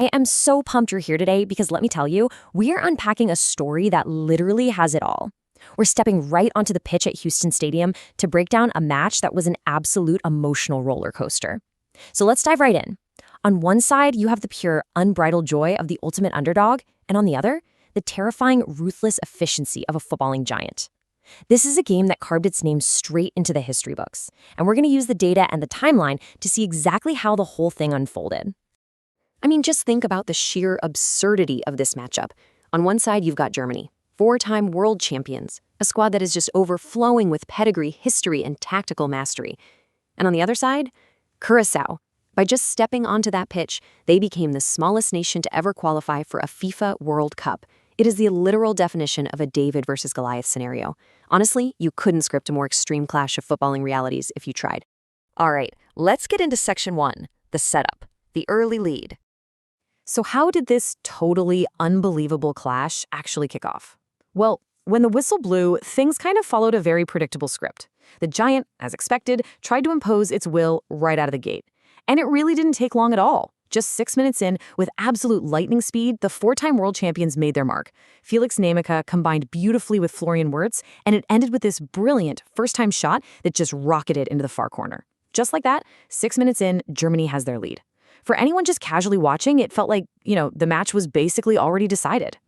I am so pumped you're here today because let me tell you, we are unpacking a story that literally has it all. We're stepping right onto the pitch at Houston Stadium to break down a match that was an absolute emotional roller coaster. So let's dive right in. On one side, you have the pure, unbridled joy of the ultimate underdog, and on the other, the terrifying, ruthless efficiency of a footballing giant. This is a game that carved its name straight into the history books, and we're going to use the data and the timeline to see exactly how the whole thing unfolded. I mean, just think about the sheer absurdity of this matchup. On one side, you've got Germany, four-time world champions, a squad that is just overflowing with pedigree, history, and tactical mastery. And on the other side, Curaçao. By just stepping onto that pitch, they became the smallest nation to ever qualify for a FIFA World Cup. It is the literal definition of a David versus Goliath scenario. Honestly, you couldn't script a more extreme clash of footballing realities if you tried. All right, let's get into Section 1, the setup, the early lead. So how did this totally unbelievable clash actually kick off? Well, when the whistle blew, things kind of followed a very predictable script. The giant, as expected, tried to impose its will right out of the gate. And it really didn't take long at all. Just 6 minutes in, with absolute lightning speed, the four-time world champions made their mark. Felix Nmecha combined beautifully with Florian Wirtz, and it ended with this brilliant first-time shot that just rocketed into the far corner. Just like that, 6 minutes in, Germany has their lead. For anyone just casually watching, it felt like, the match was basically already decided.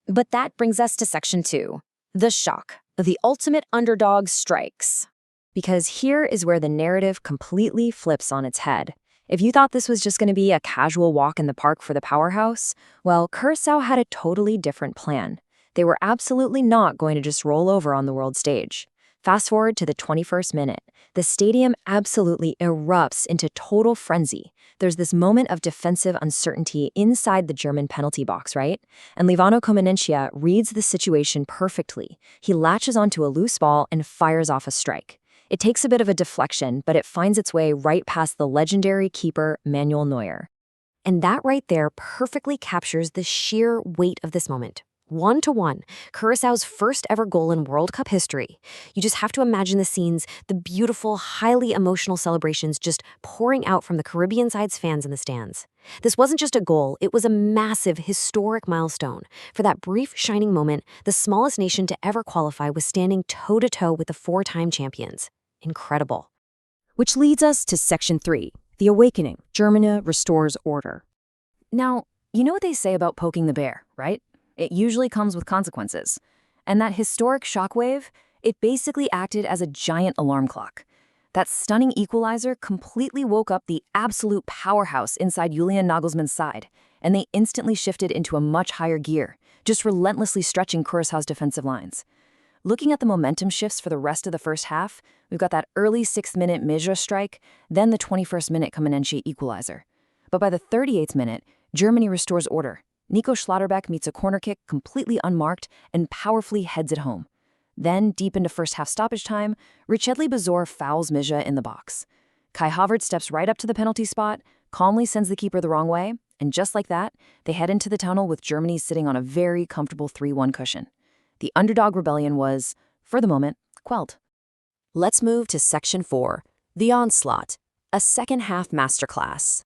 But that brings us to Section 2, the shock. The ultimate underdog strikes. Because here is where the narrative completely flips on its head. If you thought this was just going to be a casual walk in the park for the powerhouse, well, Curaçao had a totally different plan. They were absolutely not going to just roll over on the world stage. Fast forward to the 21st minute. The stadium absolutely erupts into total frenzy. There's this moment of defensive uncertainty inside the German penalty box, right? And Livano Comenencia reads the situation perfectly. He latches onto a loose ball and fires off a strike. It takes a bit of a deflection, but it finds its way right past the legendary keeper Manuel Neuer. And that right there perfectly captures the sheer weight of this moment. 1-1, Curaçao's first ever goal in World Cup history. You just have to imagine the scenes, the beautiful, highly emotional celebrations just pouring out from the Caribbean side's fans in the stands. This wasn't just a goal, it was a massive, historic milestone. For that brief, shining moment, the smallest nation to ever qualify was standing toe-to-toe with the four-time champions. Incredible. Which leads us to Section 3, the awakening. Germany restores order. Now, you know what they say about poking the bear, right? It usually comes with consequences. And that historic shockwave, it basically acted as a giant alarm clock. That stunning equalizer completely woke up the absolute powerhouse inside Julian Nagelsmann's side, and they instantly shifted into a much higher gear, just relentlessly stretching Curaçao's defensive lines. Looking at the momentum shifts for the rest of the first half, we've got that early 6th-minute Nmecha strike, then the 21st-minute Comenencia equalizer. But by the 38th minute, Germany restores order. Nico Schlotterbeck meets a corner kick completely unmarked and powerfully heads it home. Then, deep into first-half stoppage time, Richedly Bazor fouls Nmecha in the box. Kai Havertz steps right up to the penalty spot, calmly sends the keeper the wrong way, and just like that, they head into the tunnel with Germany sitting on a very comfortable 3-1 cushion. The underdog rebellion was, for the moment, quelled. Let's move to Section 4, the Onslaught, a second-half masterclass.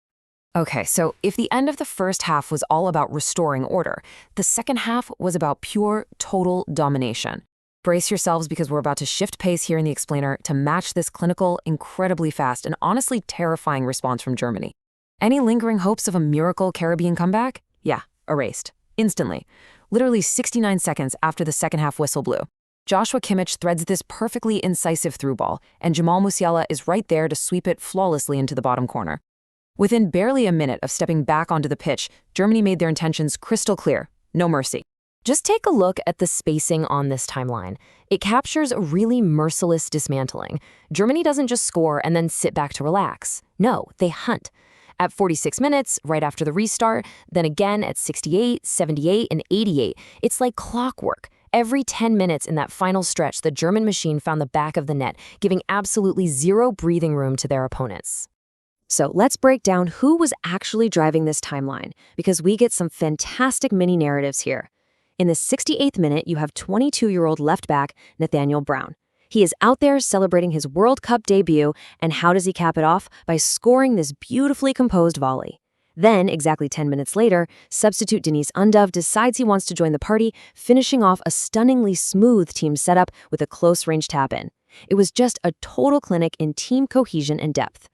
Okay, so if the end of the first half was all about restoring order, the second half was about pure, total domination. Brace yourselves because we're about to shift pace here in the explainer to match this clinical, incredibly fast, and honestly terrifying response from Germany. Any lingering hopes of a miracle Caribbean comeback? Yeah, erased. Instantly. Literally 69 seconds after the second half whistle blew. Joshua Kimmich threads this perfectly incisive through ball, and Jamal Musiala is right there to sweep it flawlessly into the bottom corner. Within barely a minute of stepping back onto the pitch, Germany made their intentions crystal clear. No mercy. Just take a look at the spacing on this timeline. It captures a really merciless dismantling. Germany doesn't just score and then sit back to relax. No, they hunt. At 46 minutes, right after the restart, then again at 68, 78, and 88. It's like clockwork. Every 10 minutes in that final stretch, the German machine found the back of the net, giving absolutely zero breathing room to their opponents. So let's break down who was actually driving this timeline, because we get some fantastic mini-narratives here. In the 68th minute, you have 22-year-old left back Nathaniel Brown. He is out there celebrating his World Cup debut, and how does he cap it off? By scoring this beautifully composed volley. Then, exactly 10 minutes later, substitute Deniz Undav decides he wants to join the party, finishing off a stunningly smooth team setup with a close-range tap-in. It was just a total clinic in team cohesion and depth.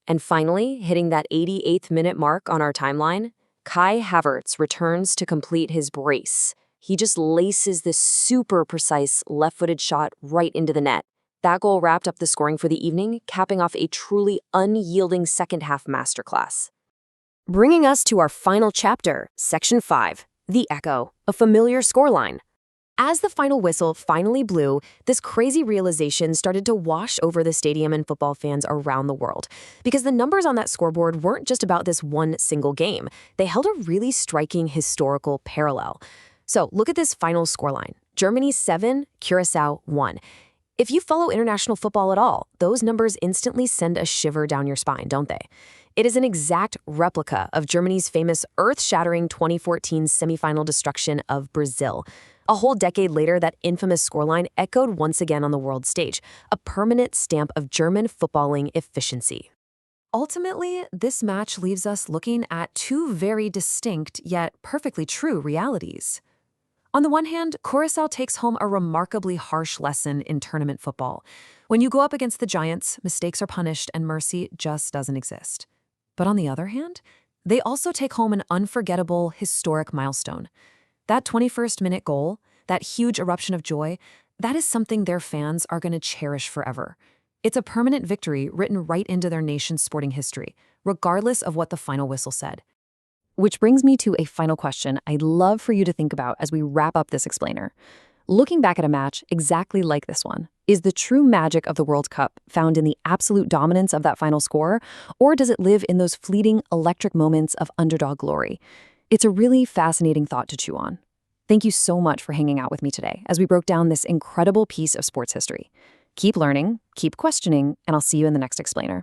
And finally, hitting that 88th minute mark on our timeline, Kai Havertz returns to complete his brace. He just laces this super precise left-footed shot right into the net. That goal wrapped up the scoring for the evening, capping off a truly unyielding second-half masterclass. Bringing us to our final chapter, Section 5, The Echo, a familiar scoreline. As the final whistle finally blew, this crazy realization started to wash over the stadium and football fans around the world. Because the numbers on that scoreboard weren't just about this one single game. They held a really striking historical parallel. So look at this final scoreline. Germany 7, Curaçao 1. If you follow international football at all, those numbers instantly send a shiver down your spine, don't they? It is an exact replica of Germany's famous earth-shattering 2014 semifinal destruction of Brazil. A whole decade later, that infamous scoreline echoed once again on the world stage, a permanent stamp of German footballing efficiency. Ultimately, this match leaves us looking at two very distinct yet perfectly true realities. On the one hand, Curaçao takes home a remarkably harsh lesson in tournament football. When you go up against the giants, mistakes are punished and mercy just doesn't exist. But on the other hand, they also take home an unforgettable, historic milestone. That 21st minute goal, that huge eruption of joy, that is something their fans are going to cherish forever. It's a permanent victory written right into their nation's sporting history, regardless of what the final whistle said. Which brings me to a final question I'd love for you to think about as we wrap up this explainer. Looking back at a match exactly like this one, is the true magic of the World Cup found in the absolute dominance of that final score, or does it live in those fleeting, electric moments of underdog glory? It's a really fascinating thought to chew on. Thank you so much for hanging out with me today as we broke down this incredible piece of sports history. Keep learning, keep questioning, and I'll see you in the next explainer.